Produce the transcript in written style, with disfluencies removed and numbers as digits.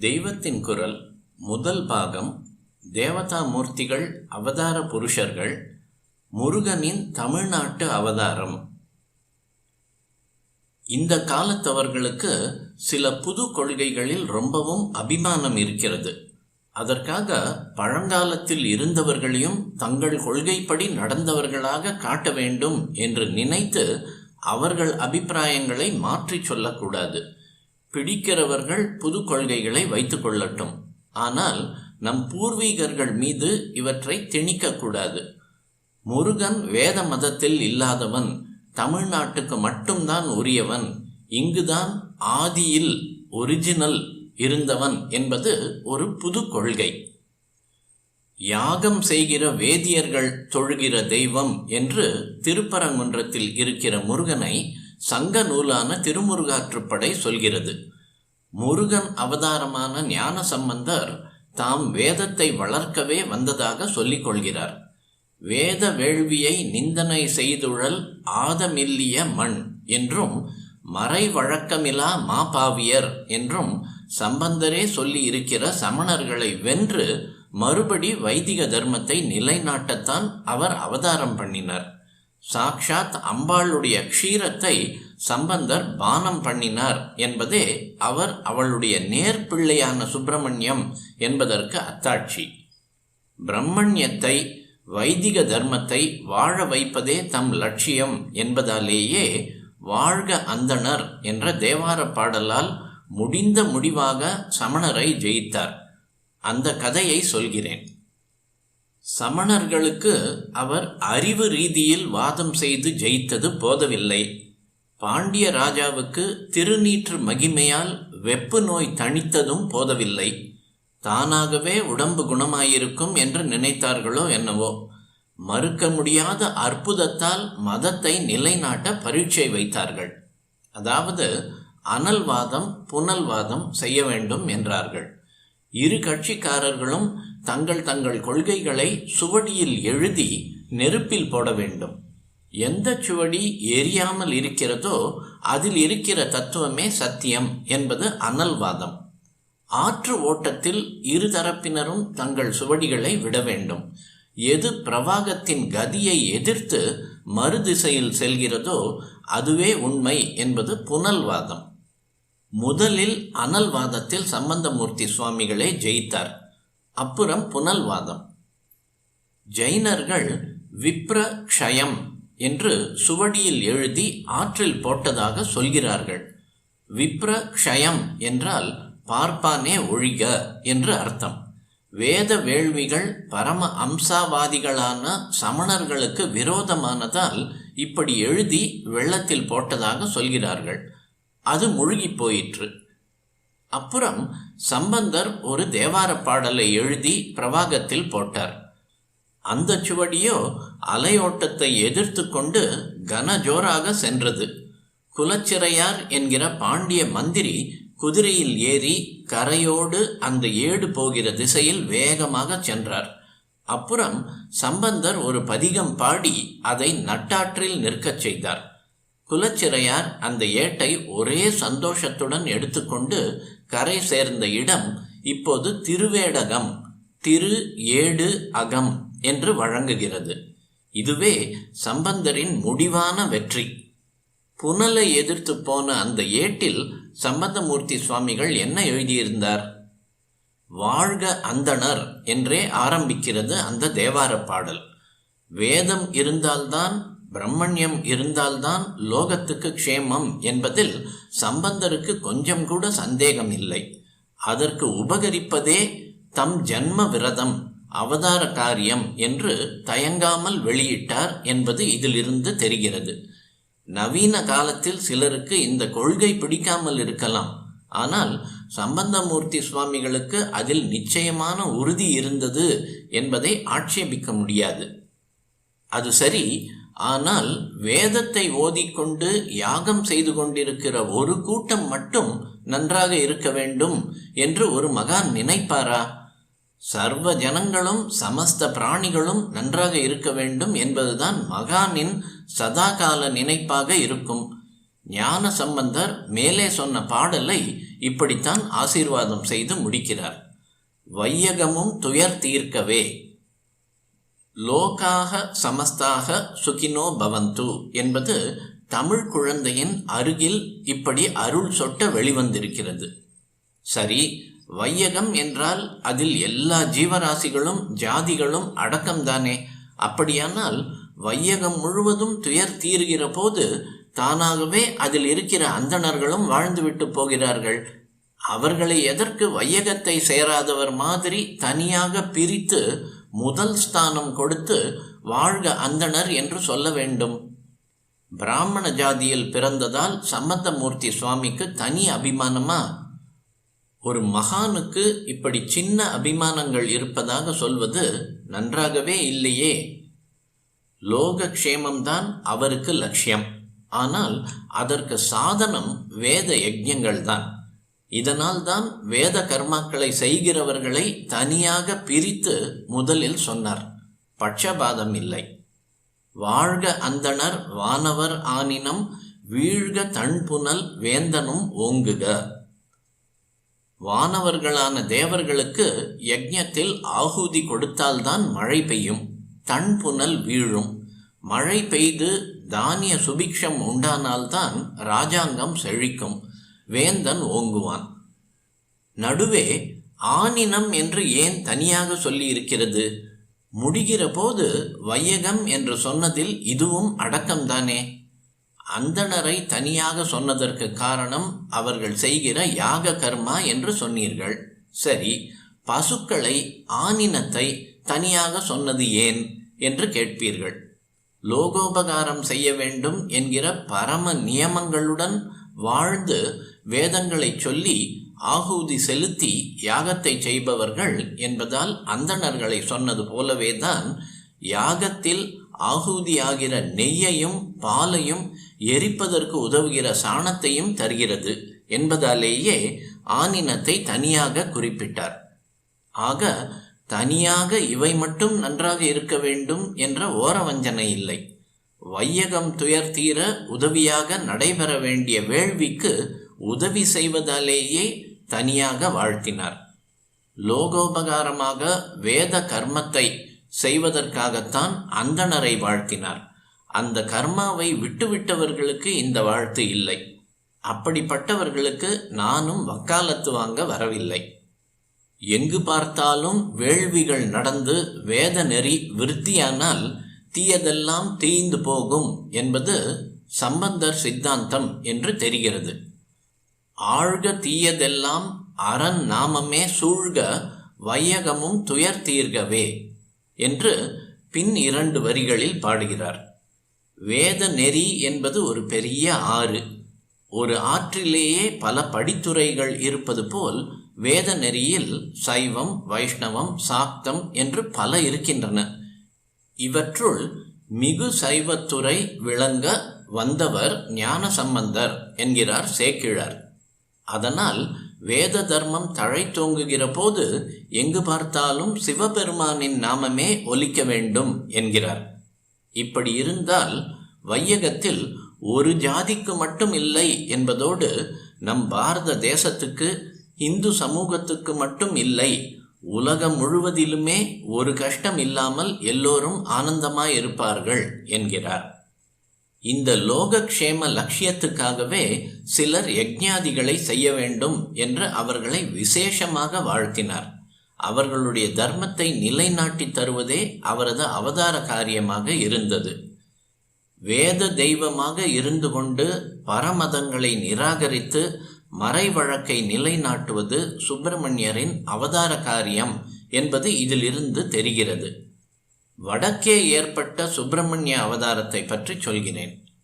தெய்வத்தின் குரல் முதல் பாகம். தேவதா மூர்த்திகள் அவதார புருஷர்கள். முருகனின் தமிழ்நாட்டு அவதாரம். இந்த காலத்தவர்களுக்கு சில புது கொள்கைகளில் ரொம்பவும் அபிமானம் இருக்கிறது. அதற்காக பழங்காலத்தில் இருந்தவர்களையும் தங்கள் கொள்கைப்படி நடந்தவர்களாக காட்ட வேண்டும் என்று நினைத்து அவர்கள் அபிப்பிராயங்களை மாற்றிச் சொல்லக்கூடாது. பிடிக்கிறவர்கள் புது கொள்கைகளை வைத்து கொள்ளட்டும். ஆனால் நம் பூர்வீகர்கள் மீது இவற்றை திணிக்கக்கூடாது. முருகன் வேத மதத்தில் இல்லாதவன், தமிழ்நாட்டுக்கு மட்டும்தான் உரியவன், இங்குதான் ஆதியில் ஒரிஜினல் இருந்தவன் என்பது ஒரு புது கொள்கை. யாகம் செய்கிற வேதியர்கள் தொழுகிற தெய்வம் என்று திருப்பரங்குன்றத்தில் இருக்கிற முருகனை சங்க நூலான திருமுருகாற்றுப்படை சொல்கிறது. முருகன் அவதாரமான ஞான சம்பந்தர் தாம் வேதத்தை வளர்க்கவே வந்ததாக சொல்லிக் கொள்கிறார். வேத வேள்வியை நிந்தனை செய்துழல் ஆதமில்லிய மண் என்றும் மறை வழக்கமிலா மாபாவியர் என்றும் சம்பந்தரே சொல்லி இருக்கிற சமணர்களை வென்று மறுபடி வைதிக தர்மத்தை நிலைநாட்டத்தான் அவர் அவதாரம் பண்ணினார். சாக்ஷாத் அம்பாளுடைய க்ஷீரத்தை சம்பந்தர் பானம் பண்ணினார் என்பதே அவர் அவளுடைய நேர்பிள்ளையான சுப்பிரமணியம் என்பதற்கு அத்தாட்சி. பிரம்மண்யத்தை, வைதிக தர்மத்தை வாழ வைப்பதே தம் லட்சியம் என்பதாலேயே வாழ்க அந்தணர் என்ற தேவார பாடலால் முடிந்த முடிவாக சமணரை ஜெயித்தார். அந்த கதையை சொல்கிறேன். சமணர்களுக்கு அவர் அறிவு ரீதியில் வாதம் செய்து ஜெயித்தது போதவில்லை. பாண்டிய ராஜாவுக்கு திருநீற்று மகிமையால் வெப்பு நோய் தணித்ததும் போதவில்லை. தானாகவே உடம்பு குணமாயிருக்கும் என்று நினைத்தார்களோ என்னவோ. மறுக்க முடியாத அற்புதத்தால் மதத்தை நிலைநாட்ட பரீட்சை வைத்தார்கள். அதாவது அனல்வாதம் புனல்வாதம் செய்ய வேண்டும் என்றார்கள். இரு கட்சிக்காரர்களும் தங்கள் தங்கள் கொள்கைகளை சுவடியில் எழுதி நெருப்பில் போட வேண்டும். எந்த சுவடி எரியாமல் இருக்கிறதோ அதில் இருக்கிற தத்துவமே சத்தியம் என்பது அனல்வாதம். ஆற்று ஓட்டத்தில் இருதரப்பினரும் தங்கள் சுவடிகளை விட வேண்டும். எது பிரவாகத்தின் கதியை எதிர்த்து மறுதிசையில் செல்கிறதோ அதுவே உண்மை என்பது புனல்வாதம். முதலில் அனல்வாதத்தில் சம்பந்தமூர்த்தி சுவாமிகளே ஜெயித்தார். அப்புறம் புனல்வாதம். ஜைனர்கள் விப்ர க்ஷயம் என்று சுவடியில் எழுதி ஆற்றில் போட்டதாக சொல்கிறார்கள். விப்ர க்ஷயம் என்றால் பார்ப்பானே ஒழிக என்று அர்த்தம். வேத வேள்விகள் பரம அம்சாவாதிகளான சமணர்களுக்கு விரோதமானதால் இப்படி எழுதி வெள்ளத்தில் போட்டதாக சொல்கிறார்கள். அது முழுகி போயிற்று. அப்புறம் சம்பந்தர் ஒரு தேவார பாடலை எழுதி பிரவாகத்தில் போட்டார். அந்த சுவடியோ அலையோட்டத்தை எதிர்த்து கொண்டு கனஜோராக சென்றது. குலச்சிறையார் என்கிற பாண்டிய மந்திரி குதிரையில் ஏறி கரையோடு அந்த ஏடு போகிற திசையில் வேகமாக சென்றார். அப்புறம் சம்பந்தர் ஒரு பதிகம் பாடி அதை நட்டாற்றில் நிற்கச் செய்தார். குலச்சிறையார் அந்த ஏட்டை ஒரே சந்தோஷத்துடன் எடுத்துக்கொண்டு கரை சேர்ந்த இடம் இப்போது திருவேடகம், திரு ஏடு அகம் என்று வழங்குகிறது. இதுவே சம்பந்தரின் முடிவான வெற்றி. புனலை எதிர்த்து போன அந்த ஏட்டில் சம்பந்தமூர்த்தி சுவாமிகள் என்ன எழுதியிருந்தார்? வாழ்க அந்தணர் என்றே ஆரம்பிக்கிறது அந்த தேவார பாடல். வேதம் இருந்தால்தான், பிரம்மண்யம் இருந்தால்தான் லோகத்துக்கு க்ஷேமம் என்பதில் சம்பந்தருக்கு கொஞ்சம் கூட சந்தேகம் இல்லை. அதற்கு உபகரிப்பதே தம் ஜன்ம விரதம், அவதார காரியம் என்று தயங்காமல் வெளியிட்டார் என்பது இதிலிருந்து தெரிகிறது. நவீன காலத்தில் சிலருக்கு இந்த கொள்கை பிடிக்காமல் இருக்கலாம். ஆனால் சம்பந்தமூர்த்தி சுவாமிகளுக்கு அதில் நிச்சயமான உறுதி இருந்தது என்பதை ஆட்சேபிக்க முடியாது. அது சரி. ஆனால் வேதத்தை ஓதிக்கொண்டு யாகம் செய்து கொண்டிருக்கிற ஒரு கூட்டம் மட்டும் நன்றாக இருக்க வேண்டும் என்று ஒரு மகான் நினைப்பாரா? சர்வ ஜனங்களும் சமஸ்த பிராணிகளும் நன்றாக இருக்க வேண்டும் என்பதுதான் மகானின் சதாகால நினைப்பாக இருக்கும். ஞான சம்பந்தர் மேலே சொன்ன பாடலை இப்படித்தான் ஆசீர்வாதம் செய்து முடிக்கிறார். வையகமும் துயர் தீர்க்கவே, லோகாக சமஸ்தாக சுகினோ பவந்து என்பது தமிழ் குழந்தையின் அருகில் இப்படி அருள் சொட்ட வெளிவந்திருக்கிறது. சரி, வையகம் என்றால் அதில் எல்லா ஜீவராசிகளும் ஜாதிகளும் அடக்கம்தானே. அப்படியானால் வையகம் முழுவதும் துயர் தீர்கிற போது தானாகவே அதில் இருக்கிற அந்தணர்களும் வாழ்ந்துவிட்டு போகிறார்கள். அவர்களை எதற்கு வையகத்தை சேராதவர் மாதிரி தனியாக பிரித்து முதல் ஸ்தானம் கொடுத்து வாழ்க அந்தணர் என்று சொல்ல வேண்டும்? பிராமண ஜாதியில் பிறந்ததால் சம்பந்தமூர்த்தி சுவாமிக்கு தனி அபிமானமா? ஒரு மகானுக்கு இப்படி சின்ன அபிமானங்கள் இருப்பதாக சொல்வது நன்றாகவே இல்லையே. லோகக்ஷேமம்தான் அவருக்கு லட்சியம். ஆனால் அதற்கு சாதனம் வேத யஜ்ஞங்கள் தான். இதனால் தான் வேத கர்மாக்களை செய்கிறவர்களை தனியாக பிரித்து முதலில் சொன்னார். பட்சபாதம் இல்லை. வாழ்க அந்தணர் வானவர் ஆனினம் வீழ்க தண்புனல் வேந்தனும் ஓங்குக. வானவர்களான தேவர்களுக்கு யஜ்ஞத்தில் ஆகுதி கொடுத்தால்தான் மழை பெய்யும், தண்புனல் வீழும். மழை பெய்து தானிய சுபிக்ஷம் உண்டானால்தான் ராஜாங்கம் செழிக்கும், வேந்தன் ஓங்குவான். நடுவே ஆனினம் என்று ஏன் தனியாக சொல்லி இருக்கிறது? முடிகிற போது வையகம் என்று சொன்னதில் இதுவும் அடக்கம்தானே. அந்தணரை தனியாக சொன்னதற்கு காரணம் அவர்கள் செய்கிற யாக கர்மா என்று சொன்னீர்கள். சரி, பசுக்களை ஆனினத்தை தனியாக சொன்னது ஏன் என்று கேட்பீர்கள். லோகோபகாரம் செய்ய வேண்டும் என்கிற பரம நியமங்களுடன் வாழ்ந்து வேதங்களை சொல்லி ஆகுதி செலுத்தி யாகத்தை செய்பவர்கள் என்பதால் அந்தணர்களை சொன்னது போலவேதான் யாகத்தில் ஆகுதியாகிற நெய்யையும் பாலையும் எரிப்பதற்கு உதவுகிற சாணத்தையும் தருகிறது என்பதாலேயே ஆனினத்தை தனியாக குறிப்பிட்டார். ஆக தனியாக இவை மட்டும் நன்றாக இருக்க வேண்டும் என்ற ஓரவஞ்சனை இல்லை. வையகம் துயர் தீர உதவியாக நடைபெற வேண்டிய வேள்விக்கு உதவி செய்வதாலேயே தனியாக வாழ்த்தினார். லோகோபகாரமாக வேத கர்மத்தை செய்வதற்காகத்தான் அந்தணரை வாழ்த்தினார். அந்த கர்மாவை விட்டுவிட்டவர்களுக்கு இந்த வாழ்த்து இல்லை. அப்படிப்பட்டவர்களுக்கு நானும் வக்காலத்து வாங்க வரவில்லை. எங்கு பார்த்தாலும் வேள்விகள் நடந்து வேத நெறி விருத்தியானால் தீயதெல்லாம் தீய்ந்து போகும் என்பது சம்பந்தர் சித்தாந்தம் என்று தெரிகிறது. ஆழ்க தீயதெல்லாம் அரண் நாமமே சூழ்க வையகமும் துயர் தீர்கவே என்று பின் 2 வரிகளில் பாடுகிறார். வேத நெறி என்பது ஒரு பெரிய ஆறு. ஒரு ஆற்றிலேயே பல படித்துறைகள் இருப்பது போல் வேத நெறியில் சைவம், வைஷ்ணவம், சாக்தம் என்று பல இருக்கின்றன. இவற்றுள் மிகு சைவத்துறை விளங்க வந்தவர் ஞான சம்பந்தர் என்கிறார் சேக்கிழார். அதனால் வேத தர்மம் தழைத்தோங்குகிற போது எங்கு பார்த்தாலும் சிவபெருமானின் நாமமே ஒலிக்க வேண்டும் என்கிறார். இப்படி இருந்தால் வையகத்தில் ஒரு ஜாதிக்கு மட்டும் இல்லை என்பதோடு நம் பாரத தேசத்துக்கு, இந்து சமூகத்துக்கு மட்டும் இல்லை, உலகம் முழுவதிலுமே ஒரு கஷ்டம் இல்லாமல் எல்லோரும் ஆனந்தமாயிருப்பார்கள் என்கிறார். இந்த லோகக்ஷேம லட்சியத்துக்காகவே சிலர் யஜ்ஞாதிகளை செய்ய வேண்டும் என்று அவர்களை விசேஷமாக வாழ்த்தினார். அவர்களுடைய தர்மத்தை நிலைநாட்டி தருவதே அவரது அவதார காரியமாக இருந்தது. வேத தெய்வமாக இருந்து கொண்டு பரமதங்களை நிராகரித்து மறை வழக்கை நிலைநாட்டுவது சுப்பிரமணியரின் அவதார காரியம் என்பது இதிலிருந்து தெரிகிறது. வடக்கே ஏற்பட்ட சுப்பிரமணிய அவதாரத்தை பற்றி சொல்கிறேன்.